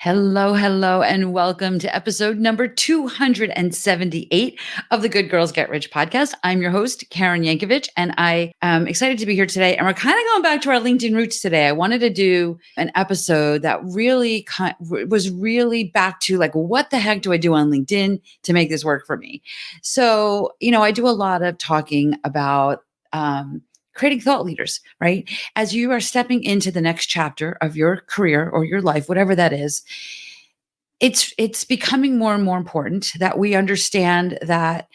Hello, hello, and welcome to episode number 278 of the Good Girls Get Rich podcast. I'm your host, Karen Yankovich, and I am excited to be here today. And we're kind of going back to our LinkedIn roots today. I wanted to do an episode that really was really back to like, what the heck do I do on LinkedIn to make this work for me? So, I do a lot of talking about creating thought leaders, right? As you are stepping into the next chapter of your career or your life, whatever that is, it's becoming more and more important that we understand that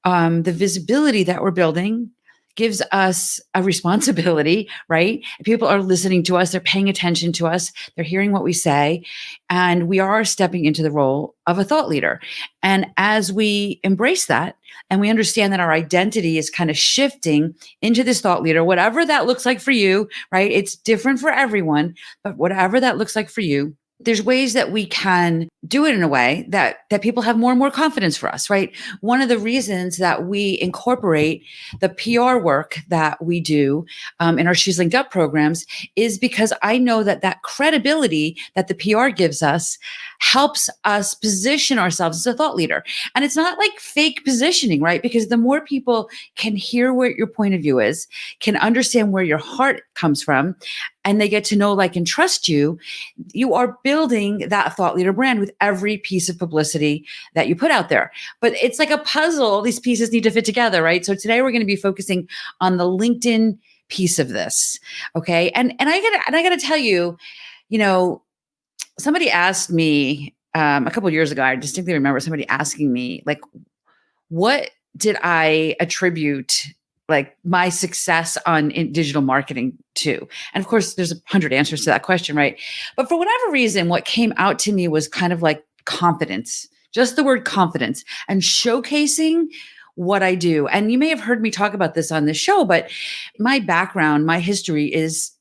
the visibility that we're building gives us a responsibility, right? People are listening to us, they're paying attention to us, they're hearing what we say, and we are stepping into the role of a thought leader. And as we embrace that, and we understand that our identity is kind of shifting into this thought leader, whatever that looks like for you, right? It's different for everyone, but whatever that looks like for you, there's ways that we can do it in a way that people have more and more confidence for us, right? One of the reasons that we incorporate the PR work that we do in our She's Linked Up programs is because I know that credibility that the PR gives us helps us position ourselves as a thought leader. And it's not like fake positioning, right? Because the more people can hear where your point of view is, can understand where your heart comes from, and they get to know, like, and trust you, you are building that thought leader brand with every piece of publicity that you put out there. But it's like a puzzle. These pieces need to fit together, right? So today we're going to be focusing on the LinkedIn piece of this. Okay. And I gotta tell you, somebody asked me a couple of years ago, I distinctly remember somebody asking me, like, what did I attribute like my success in digital marketing to? And of course, there's 100 answers to that question, right? But for whatever reason, what came out to me was kind of like confidence, just the word confidence, and showcasing what I do. And you may have heard me talk about this on this show, but my background, my history is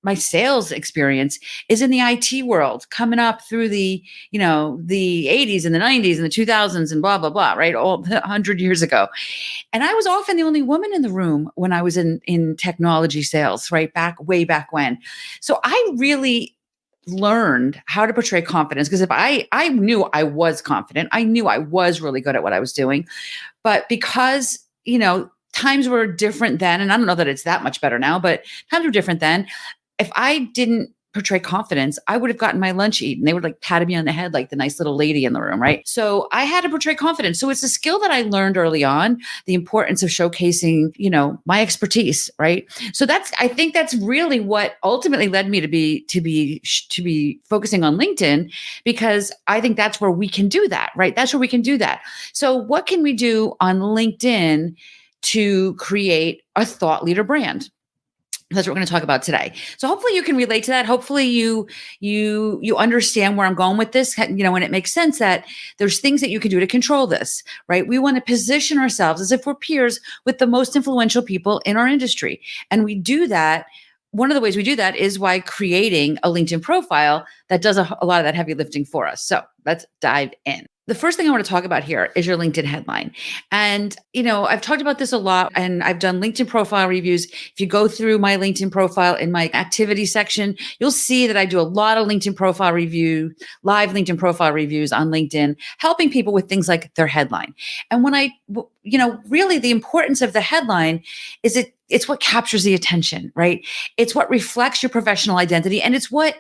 my sales experience is in the IT world, coming up through the 80s and the 90s and the 2000s and blah, blah, blah, right? All 100 years ago. And I was often the only woman in the room when I was in technology sales, right? Way back when. So I really learned how to portray confidence, because if I knew I was confident, I knew I was really good at what I was doing. But because, times were different then, and I don't know that it's that much better now, but times were different then. If I didn't portray confidence, I would have gotten my lunch eaten. They would like patted me on the head like the nice little lady in the room, right? So I had to portray confidence. So it's a skill that I learned early on, the importance of showcasing, my expertise, right? So I think that's really what ultimately led me to be focusing on LinkedIn, because I think that's where we can do that, right? That's where we can do that. So what can we do on LinkedIn to create a thought leader brand? That's what we're going to talk about today. So hopefully you can relate to that. Hopefully you understand where I'm going with this, and it makes sense that there's things that you can do to control this, right? We want to position ourselves as if we're peers with the most influential people in our industry. And we do that. One of the ways we do that is by creating a LinkedIn profile that does a lot of that heavy lifting for us. So let's dive in. The first thing I want to talk about here is your LinkedIn headline. And, I've talked about this a lot, and I've done LinkedIn profile reviews. If you go through my LinkedIn profile in my activity section, you'll see that I do a lot of LinkedIn profile review, live LinkedIn profile reviews on LinkedIn, helping people with things like their headline. And when really the importance of the headline is it's what captures the attention, right? It's what reflects your professional identity, and it's what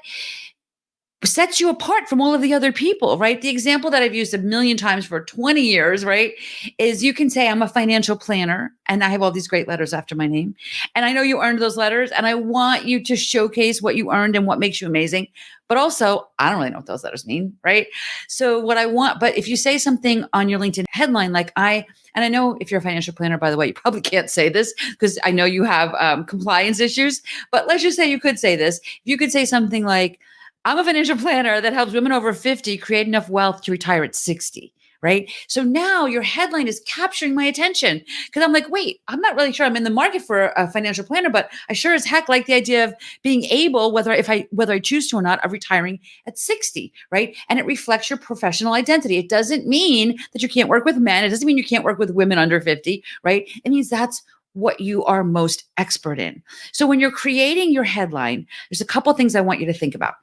sets you apart from all of the other people, right? The example that I've used a million times for 20 years, right, is you can say, I'm a financial planner, and I have all these great letters after my name. And I know you earned those letters, and I want you to showcase what you earned and what makes you amazing. But also, I don't really know what those letters mean, right? So but if you say something on your LinkedIn headline, and I know if you're a financial planner, by the way, you probably can't say this because I know you have compliance issues, but let's just say you could say this. If you could say something like, I'm a financial planner that helps women over 50 create enough wealth to retire at 60, right? So now your headline is capturing my attention, because I'm like, wait, I'm not really sure I'm in the market for a financial planner, but I sure as heck like the idea of being able, whether I choose to or not, of retiring at 60, right? And it reflects your professional identity. It doesn't mean that you can't work with men. It doesn't mean you can't work with women under 50, right? It means that's what you are most expert in. So when you're creating your headline, there's a couple of things I want you to think about.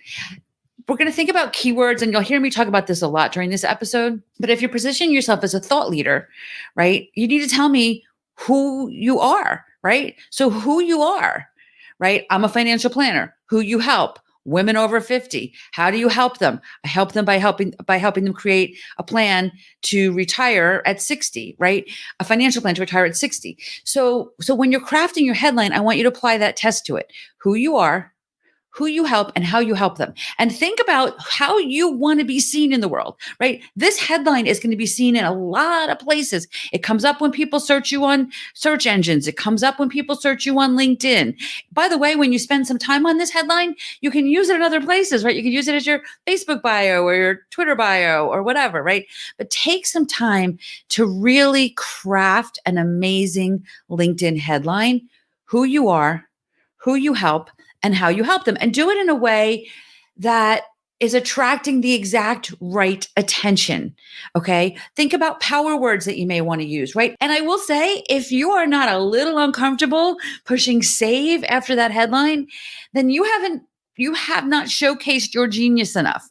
we're going to think about keywords, and you'll hear me talk about this a lot during this episode. But if you're positioning yourself as a thought leader, right, you need to tell me who you are, right? So who you are, right? I'm a financial planner. Who you help? Women over 50. How do you help them? I help them by helping them create a plan to retire at 60, right? A financial plan to retire at 60. So when you're crafting your headline, I want you to apply that test to it. Who you are, who you help, and how you help them. And think about how you want to be seen in the world, right? This headline is going to be seen in a lot of places. It comes up when people search you on search engines. It comes up when people search you on LinkedIn. By the way, when you spend some time on this headline, you can use it in other places, right? You can use it as your Facebook bio or your Twitter bio or whatever, right? But take some time to really craft an amazing LinkedIn headline, who you are, who you help, and how you help them, and do it in a way that is attracting the exact right attention. Okay. Think about power words that you may want to use, right? And I will say, if you are not a little uncomfortable pushing save after that headline, then you have not showcased your genius enough.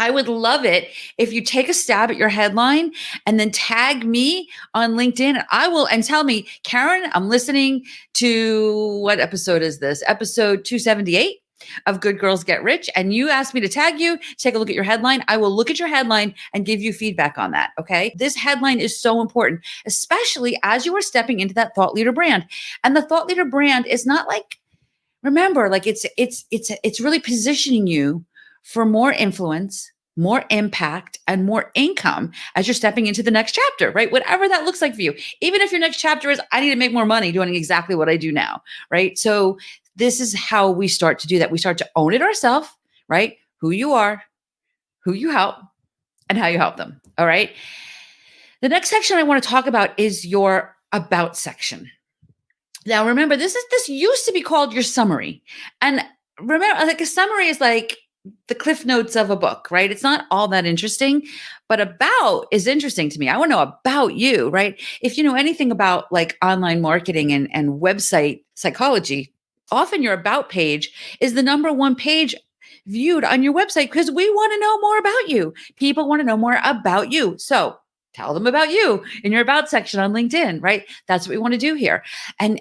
I would love it if you take a stab at your headline and then tag me on LinkedIn. And tell me, Karen, I'm listening to, what episode is this? Episode 278 of Good Girls Get Rich. And you asked me to tag you, take a look at your headline. I will look at your headline and give you feedback on that. Okay. This headline is so important, especially as you are stepping into that thought leader brand. And the thought leader brand is not like, remember, like it's really positioning you for more influence, more impact, and more income as you're stepping into the next chapter, right? Whatever that looks like for you. Even if your next chapter is, I need to make more money doing exactly what I do now, right? So this is how we start to do that. We start to own it ourselves, right? Who you are, who you help, and how you help them. All right. The next section I want to talk about is your about section. Now, remember, this used to be called your summary. And remember, like, a summary is like the cliff notes of a book, right? It's not all that interesting, but about is interesting to me. I want to know about you, right? If you know anything about like online marketing and website psychology, often your about page is the number one page viewed on your website because we want to know more about you. People want to know more about you. So tell them about you in your about section on LinkedIn, right? That's what we want to do here. And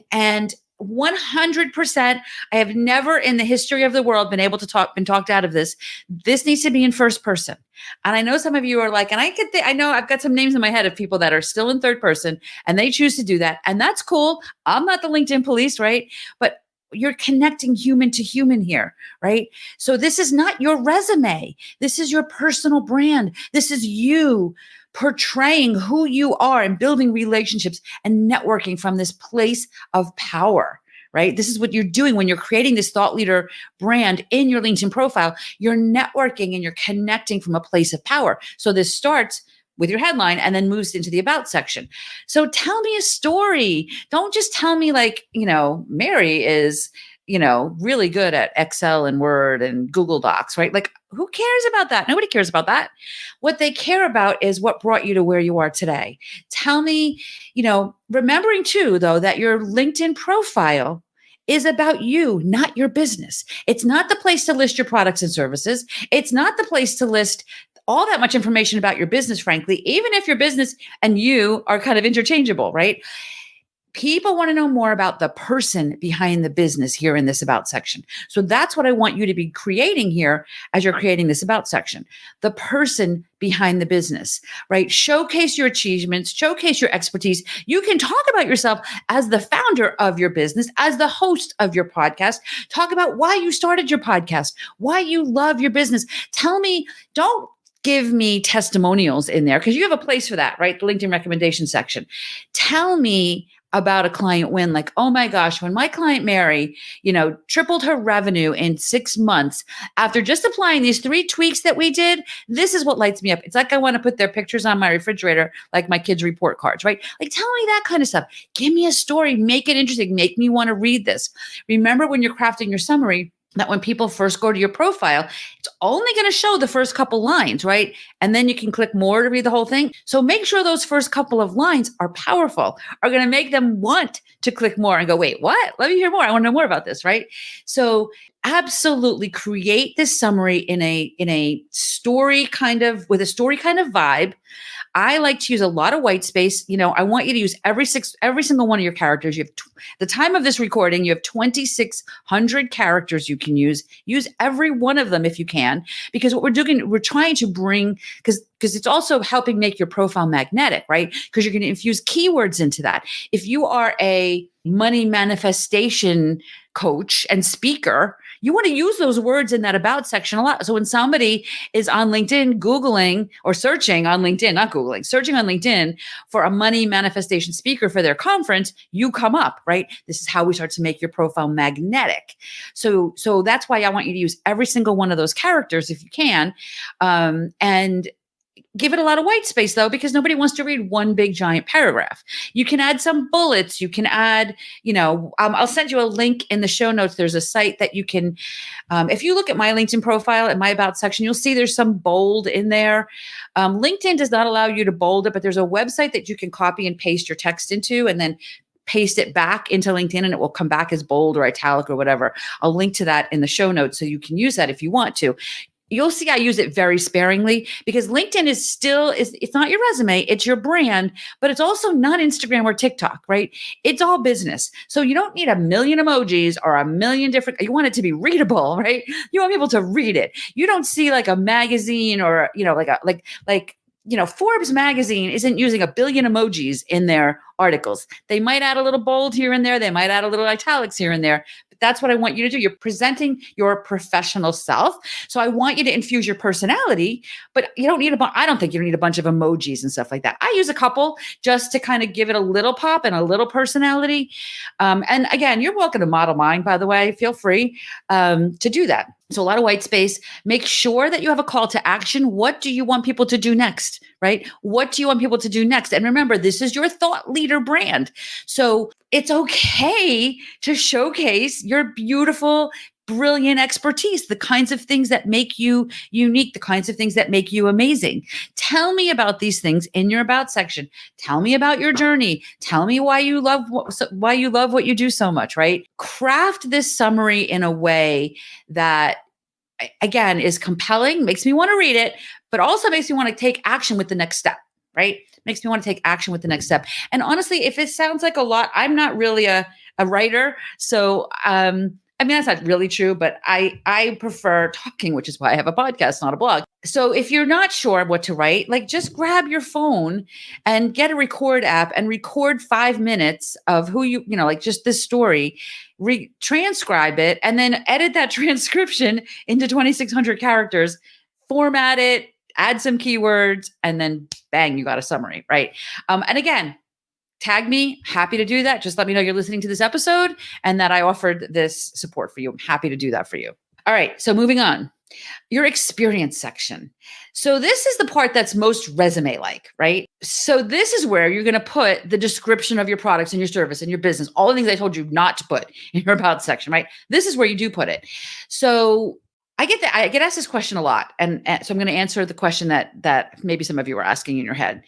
100%, I have never in the history of the world been talked out of this. This needs to be in first person. And I know some of you are like, and I know I've got some names in my head of people that are still in third person and they choose to do that. And that's cool. I'm not the LinkedIn police, right? But you're connecting human to human here, right? So this is not your resume. This is your personal brand. This is you portraying who you are and building relationships and networking from this place of power, right? This is what you're doing when you're creating this thought leader brand in your LinkedIn profile. You're networking and you're connecting from a place of power. So this starts with your headline and then moves into the about section. So tell me a story. Don't just tell me like, Mary is, really good at Excel and Word and Google Docs, right? Like, who cares about that? Nobody cares about that. What they care about is what brought you to where you are today. Tell me, remembering too, though, that your LinkedIn profile is about you, not your business. It's not the place to list your products and services. It's not the place to list all that much information about your business, frankly, even if your business and you are kind of interchangeable, right? People want to know more about the person behind the business here in this about section. So that's what I want you to be creating here as you're creating this about section. The person behind the business, right? Showcase your achievements, showcase your expertise. You can talk about yourself as the founder of your business, as the host of your podcast. Talk about why you started your podcast, why you love your business. Tell me, don't give me testimonials in there because you have a place for that, right? The LinkedIn recommendation section. Tell me about a client win, like, oh my gosh, when my client Mary, tripled her revenue in 6 months after just applying these 3 tweaks that we did, this is what lights me up. It's like I want to put their pictures on my refrigerator, like my kids' report cards, right? Like, tell me that kind of stuff. Give me a story, make it interesting, make me want to read this. Remember when you're crafting your summary, that when people first go to your profile, it's only going to show the first couple lines, right? And then you can click more to read the whole thing. So make sure those first couple of lines are powerful, are going to make them want to click more and go, wait, what? Let me hear more. I want to know more about this, right? So absolutely create this summary in a story kind of with a story kind of vibe. I like to use a lot of white space. I want you to use every single one of your characters. You have the time of this recording, you have 2,600 characters you can use. Use every one of them if you can, because what we're doing, we're trying to bring, because it's also helping make your profile magnetic, right? Because you're going to infuse keywords into that. If you are a money manifestation coach and speaker, you want to use those words in that about section a lot. So when somebody is on LinkedIn Googling or searching on LinkedIn, not Googling, searching on LinkedIn for a money manifestation speaker for their conference, you come up, right? This is how we start to make your profile magnetic. So that's why I want you to use every single one of those characters if you can. And give it a lot of white space though, because nobody wants to read one big giant paragraph. You can add some bullets. You can add, I'll send you a link in the show notes. There's a site that you can, if you look at my LinkedIn profile at my about section, you'll see there's some bold in there. LinkedIn does not allow you to bold it, but there's a website that you can copy and paste your text into and then paste it back into LinkedIn and it will come back as bold or italic or whatever. I'll link to that in the show notes so you can use that if you want to. You'll see I use it very sparingly because LinkedIn it's not your resume, it's your brand, but it's also not Instagram or TikTok, right? It's all business. So you don't need a million emojis or a million different, you want it to be readable, right? You want people to read it. You don't see like a magazine or, Forbes magazine isn't using a billion emojis in their articles. They might add a little bold here and there. They might add a little italics here and there. But that's what I want you to do. You're presenting your professional self. So I want you to infuse your personality, but you don't need I don't think you need a bunch of emojis and stuff like that. I use a couple just to kind of give it a little pop and a little personality. And again, you're welcome to model mine, by the way. Feel free to do that. So a lot of white space. Make sure that you have a call to action. What do you want people to do next, right? What do you want people to do next? And remember, this is your thought leader brand. So it's okay to showcase your beautiful, brilliant expertise, the kinds of things that make you unique, the kinds of things that make you amazing. Tell me about these things in your about section. Tell me about your journey. Tell me why you love what you do so much, right? Craft this summary in a way that, again, is compelling, makes me want to read it, but also makes me want to take action with the next step, right? Makes me want to take action with the next step. And honestly, if it sounds like a lot, I'm not really a writer. So, that's not really true, but I prefer talking, which is why I have a podcast, not a blog. So if you're not sure what to write, just grab your phone and get a record app and record 5 minutes of who just this story, transcribe it, and then edit that transcription into 2,600 characters, format it, add some keywords, and then bang, you got a summary, right? And again, tag me, happy to do that. Just let me know you're listening to this episode and that I offered this support for you. I'm happy to do that for you. All right, so moving on. Your experience section. So this is the part that's most resume-like, right? So this is where you're going to put the description of your products and your service and your business, all the things I told you not to put in your about section, right? This is where you do put it. So I get asked this question a lot. And so I'm going to answer the question that maybe some of you are asking in your head.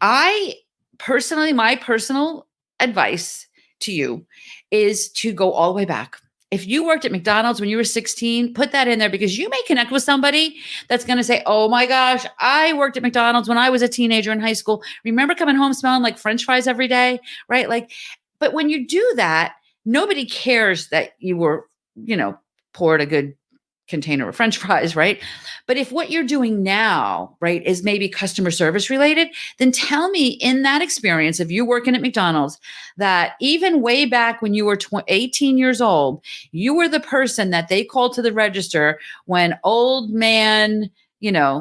My personal advice to you is to go all the way back. If you worked at McDonald's when you were 16, put that in there because you may connect with somebody that's going to say, oh my gosh, I worked at McDonald's when I was a teenager in high school. Remember coming home smelling like French fries every day, right? But when you do that, nobody cares that you were, poured a good container of French fries, right? But if what you're doing now, right, is maybe customer service related, then tell me in that experience of you working at McDonald's that even way back when you were 18 years old, you were the person that they called to the register when old man,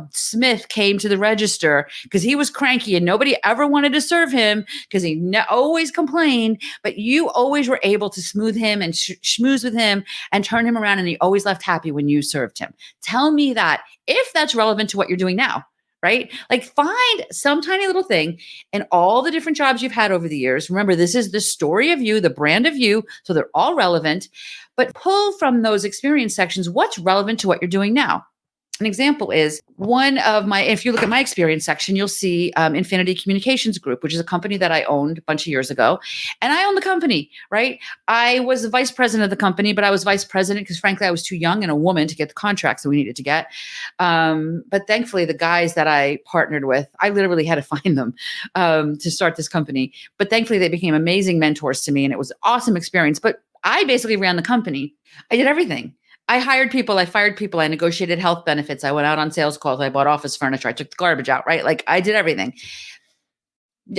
Smith came to the register because he was cranky and nobody ever wanted to serve him because he always complained, but you always were able to smooth him and schmooze with him and turn him around and he always left happy when you served him. Tell me that if that's relevant to what you're doing now, right? Like find some tiny little thing in all the different jobs you've had over the years. Remember, this is the story of you, the brand of you. So they're all relevant, but pull from those experience sections what's relevant to what you're doing now. An example is one of my, if you look at my experience section, you'll see Infinity Communications Group, which is a company that I owned a bunch of years ago. And I own the company, right? I was the vice president of the company, but I was vice president because frankly, I was too young and a woman to get the contracts that we needed to get. But thankfully, the guys that I partnered with, I literally had to find them to start this company. But thankfully, they became amazing mentors to me and it was an awesome experience. But I basically ran the company. I did everything. I hired people, I fired people, I negotiated health benefits, I went out on sales calls, I bought office furniture, I took the garbage out, right? Like I did everything.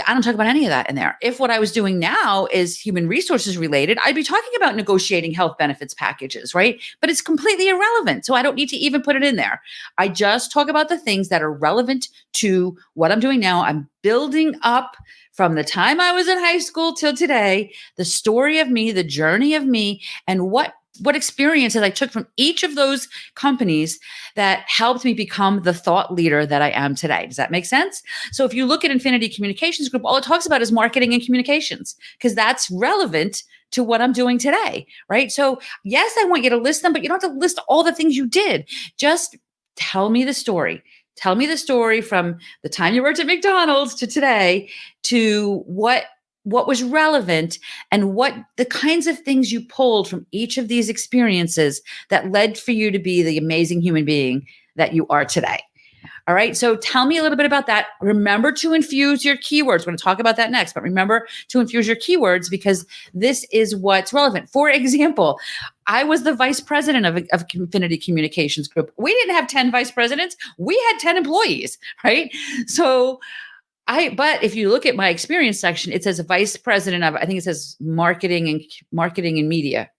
I don't talk about any of that in there. If what I was doing now is human resources related, I'd be talking about negotiating health benefits packages, right? But it's completely irrelevant. So I don't need to even put it in there. I just talk about the things that are relevant to what I'm doing now. I'm building up from the time I was in high school till today, the story of me, the journey of me, and what experiences I took from each of those companies that helped me become the thought leader that I am today. Does that make sense? So if you look at Infinity Communications Group, all it talks about is marketing and communications because that's relevant to what I'm doing today, right? So yes, I want you to list them, but you don't have to list all the things you did. Just tell me the story. Tell me the story from the time you worked at McDonald's to today to what was relevant and what the kinds of things you pulled from each of these experiences that led for you to be the amazing human being that you are today. All right. So tell me a little bit about that. Remember to infuse your keywords. We're going to talk about that next, but remember to infuse your keywords because this is what's relevant. For example, I was the vice president of Infinity Communications Group. We didn't have 10 vice presidents. We had 10 employees, right? So but if you look at my experience section, it says vice president of, I think it says marketing and media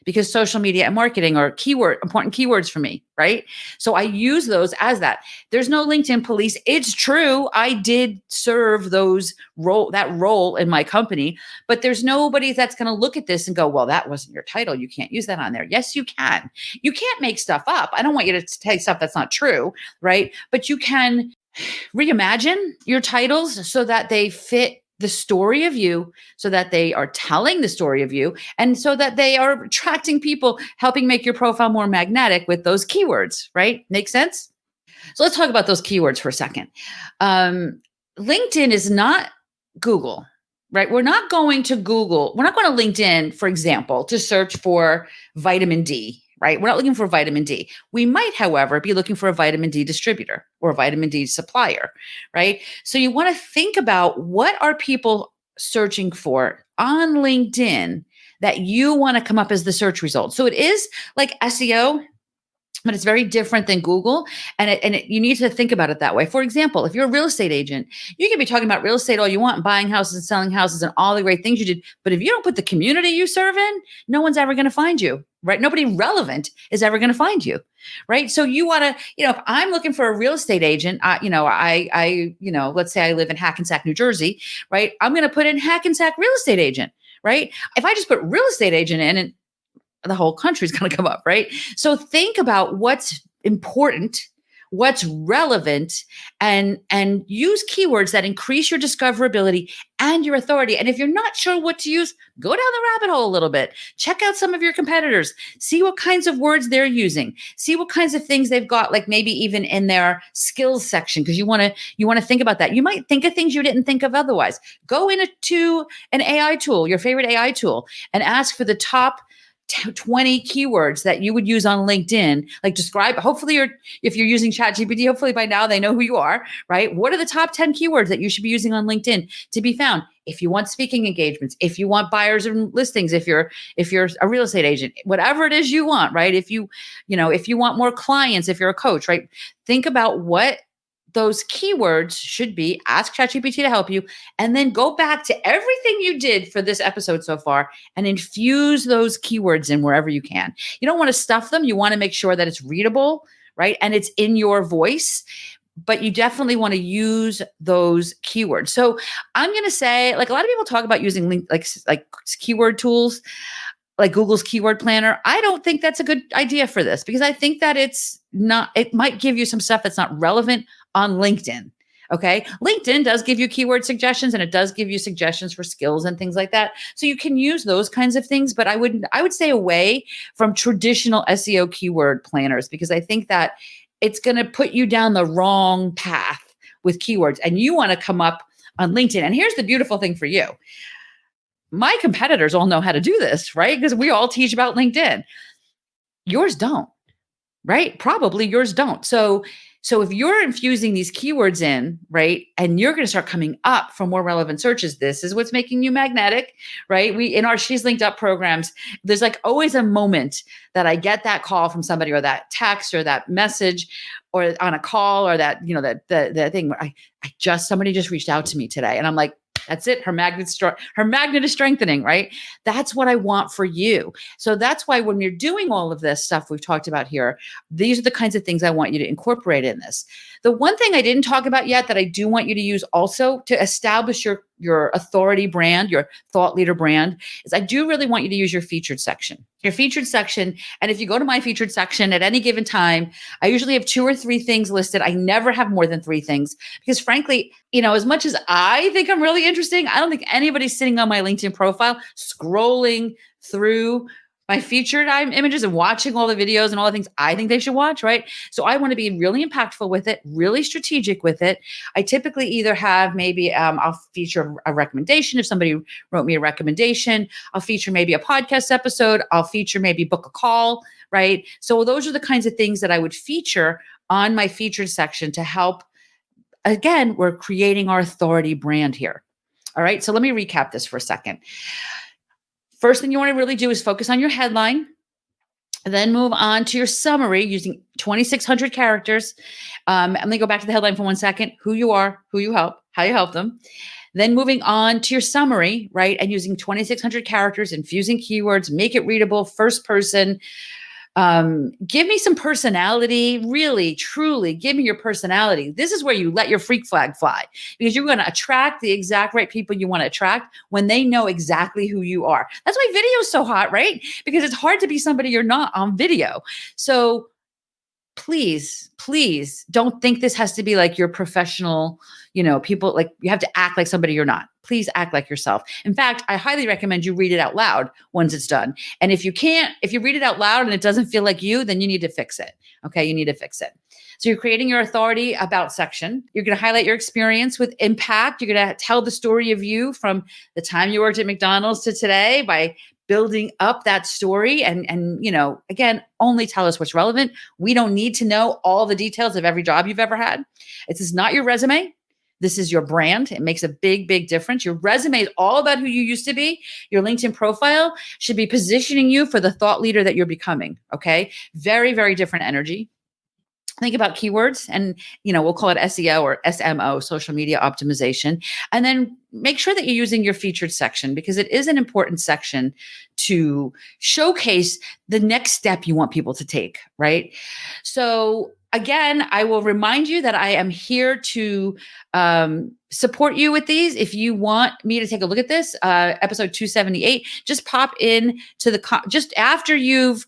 because social media and marketing are important keywords for me, right? So I use those as that. There's no LinkedIn police. It's true. I did serve that role in my company, but there's nobody that's going to look at this and go, well, that wasn't your title. You can't use that on there. Yes, you can. You can't make stuff up. I don't want you to take stuff that's not true, right? But you can reimagine your titles so that they fit the story of you, so that they are telling the story of you, and so that they are attracting people, helping make your profile more magnetic with those keywords, right? Make sense? So let's talk about those keywords for a second. LinkedIn is not Google, right? We're not going to LinkedIn, for example, to search for vitamin D, right? We're not looking for vitamin D. We might, however, be looking for a vitamin D distributor or a vitamin D supplier, right? So you want to think about what are people searching for on LinkedIn that you want to come up as the search result. So it is like SEO, but it's very different than Google. You need to think about it that way. For example, if you're a real estate agent, you can be talking about real estate all you want, and buying houses and selling houses and all the great things you did. But if you don't put the community you serve in, no one's ever going to find you, right? Nobody relevant is ever going to find you, right? So you want to, if I'm looking for a real estate agent, let's say I live in Hackensack, New Jersey, right? I'm going to put in Hackensack real estate agent, right? If I just put real estate agent in and the whole country is going to come up, right? So think about what's important, what's relevant, and use keywords that increase your discoverability and your authority. And if you're not sure what to use, go down the rabbit hole a little bit. Check out some of your competitors. See what kinds of words they're using. See what kinds of things they've got, like maybe even in their skills section, because you want to think about that. You might think of things you didn't think of otherwise. Go into an AI tool, your favorite AI tool, and ask for the top 20 keywords that you would use on LinkedIn, like describe, hopefully if you're using ChatGPT, hopefully by now they know who you are, right? What are the top 10 keywords that you should be using on LinkedIn to be found? If you want speaking engagements, if you want buyers and listings, if you're a real estate agent, whatever it is you want, right? If you want more clients, if you're a coach, right? Think about what those keywords should be, ask ChatGPT to help you, and then go back to everything you did for this episode so far and infuse those keywords in wherever you can. You don't want to stuff them. You want to make sure that it's readable, right? And it's in your voice, but you definitely want to use those keywords. So I'm going to say, like a lot of people talk about using like keyword tools. like Google's keyword planner, I don't think that's a good idea for this because I think that it might give you some stuff that's not relevant on LinkedIn. Okay. LinkedIn does give you keyword suggestions and it does give you suggestions for skills and things like that. So you can use those kinds of things, but I would stay away from traditional SEO keyword planners because I think that it's going to put you down the wrong path with keywords and you want to come up on LinkedIn. And here's the beautiful thing for you. My competitors all know how to do this, right? Because we all teach about LinkedIn. Yours don't, right? Probably yours don't. So if you're infusing these keywords in, right, and you're going to start coming up for more relevant searches, this is what's making you magnetic, right? We in our She's Linked Up programs, there's like always a moment that I get that call from somebody or that text or that message or on a call or that, the thing where somebody just reached out to me today and I'm like, that's it. Her magnet is strengthening, right? That's what I want for you. So that's why when you're doing all of this stuff we've talked about here, these are the kinds of things I want you to incorporate in this. The one thing I didn't talk about yet that I do want you to use also to establish your authority brand, your thought leader brand, is I do really want you to use your featured section. Your featured section. And if you go to my featured section at any given time, I usually have 2 or 3 things listed. I never have more than 3 things because frankly, as much as I think I'm really interesting, I don't think anybody's sitting on my LinkedIn profile scrolling through my featured images and watching all the videos and all the things I think they should watch, right? So I want to be really impactful with it, really strategic with it. I typically either have maybe I'll feature a recommendation if somebody wrote me a recommendation. I'll feature maybe a podcast episode. I'll feature maybe book a call, right? So those are the kinds of things that I would feature on my featured section to help. Again, we're creating our authority brand here. All right. So let me recap this for a second. First thing you want to really do is focus on your headline, then move on to your summary using 2,600 characters. Let me go back to the headline for 1 second. Who you are, who you help, how you help them. Then moving on to your summary, right? And using 2,600 characters, infusing keywords, make it readable, first person. Give me some personality, really, truly give me your personality. This is where you let your freak flag fly because you're going to attract the exact right people you want to attract when they know exactly who you are. That's why video is so hot, right? Because it's hard to be somebody you're not on video. So please don't think this has to be like your professional, people like you have to act like somebody you're not. Please act like yourself. In fact, I highly recommend you read it out loud once it's done. And if you read it out loud and it doesn't feel like you, then you need to fix it. Okay. You need to fix it. So you're creating your authority about section. You're going to highlight your experience with impact. You're going to tell the story of you from the time you worked at McDonald's to today by building up that story and again, only tell us what's relevant. We don't need to know all the details of every job you've ever had. This is not your resume. This is your brand. It makes a big, big difference. Your resume is all about who you used to be. Your LinkedIn profile should be positioning you for the thought leader that you're becoming. Okay. Very, very different energy. Think about keywords and, we'll call it SEO or SMO, social media optimization. And then make sure that you're using your featured section because it is an important section to showcase the next step you want people to take, right? So again, I will remind you that I am here to support you with these. If you want me to take a look at this, episode 278, just pop in to just after you've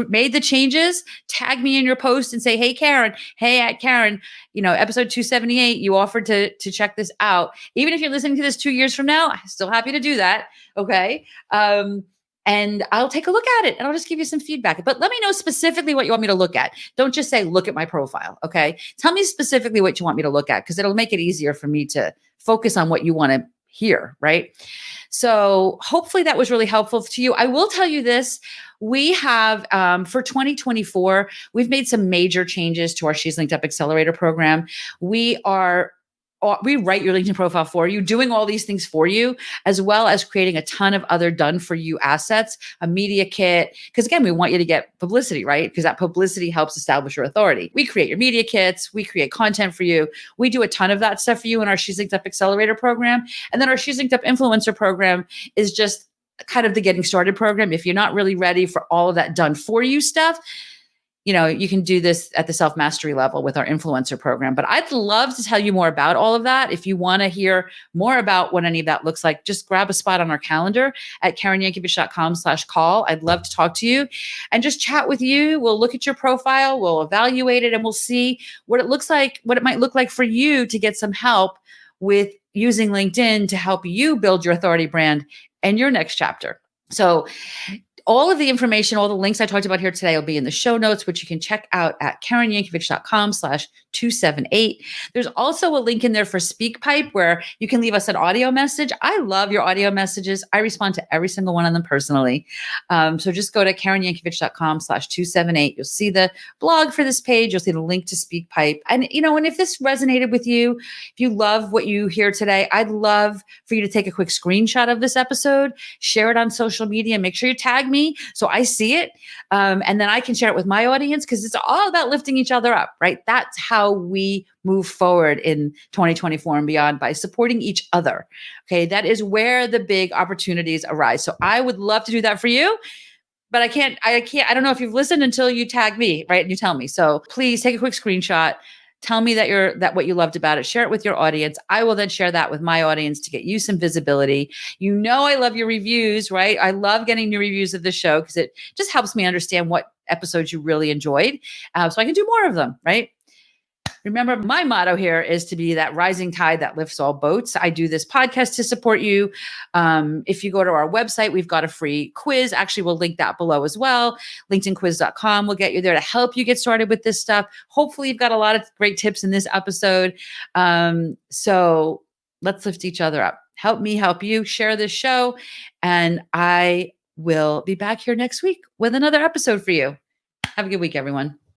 made the changes, tag me in your post and say, hey, Karen, episode 278, you offered to check this out. Even if you're listening to this 2 years from now, I'm still happy to do that. Okay. And I'll take a look at it and I'll just give you some feedback. But let me know specifically what you want me to look at. Don't just say, look at my profile. Okay. Tell me specifically what you want me to look at because it'll make it easier for me to focus on what you want to hear. Right. So hopefully that was really helpful to you. I will tell you this. We have, for 2024, we've made some major changes to our She's Linked Up Accelerator program. We write your LinkedIn profile for you, doing all these things for you, as well as creating a ton of other done for you assets, a media kit. Because again, we want you to get publicity, right? Because that publicity helps establish your authority. We create your media kits. We create content for you. We do a ton of that stuff for you in our She's Linked Up Accelerator program. And then our She's Linked Up Influencer program is just kind of the getting started program. If you're not really ready for all of that done for you stuff, you can do this at the self-mastery level with our influencer program. But I'd love to tell you more about all of that. If you want to hear more about what any of that looks like, just grab a spot on our calendar at KarenYankovich.com/call. I'd love to talk to you and just chat with you. We'll look at your profile, we'll evaluate it, and we'll see what it looks like, what it might look like for you to get some help with using LinkedIn to help you build your authority brand and your next chapter. So all of the information, all the links I talked about here today will be in the show notes, which you can check out at KarenYankovich.com/278. There's also a link in there for SpeakPipe where you can leave us an audio message. I love your audio messages. I respond to every single one of them personally. So just go to KarenYankovich.com/278. You'll see the blog for this page. You'll see the link to SpeakPipe. And, and if this resonated with you, if you love what you hear today, I'd love for you to take a quick screenshot of this episode, share it on social media, make sure you tag me so I see it. And then I can share it with my audience because it's all about lifting each other up, right? That's how we move forward in 2024 and beyond, by supporting each other. Okay. That is where the big opportunities arise. So I would love to do that for you. But I don't know if you've listened until you tag me, right? And you tell me. So please take a quick screenshot. Tell me that what you loved about it. Share it with your audience. I will then share that with my audience to get you some visibility. I love your reviews, right? I love getting new reviews of the show because it just helps me understand what episodes you really enjoyed, so I can do more of them, right? Remember, my motto here is to be that rising tide that lifts all boats. I do this podcast to support you. If you go to our website, we've got a free quiz. Actually, we'll link that below as well. LinkedInquiz.com will get you there to help you get started with this stuff. Hopefully, you've got a lot of great tips in this episode. So let's lift each other up. Help me help you. Share this show. And I will be back here next week with another episode for you. Have a good week, everyone.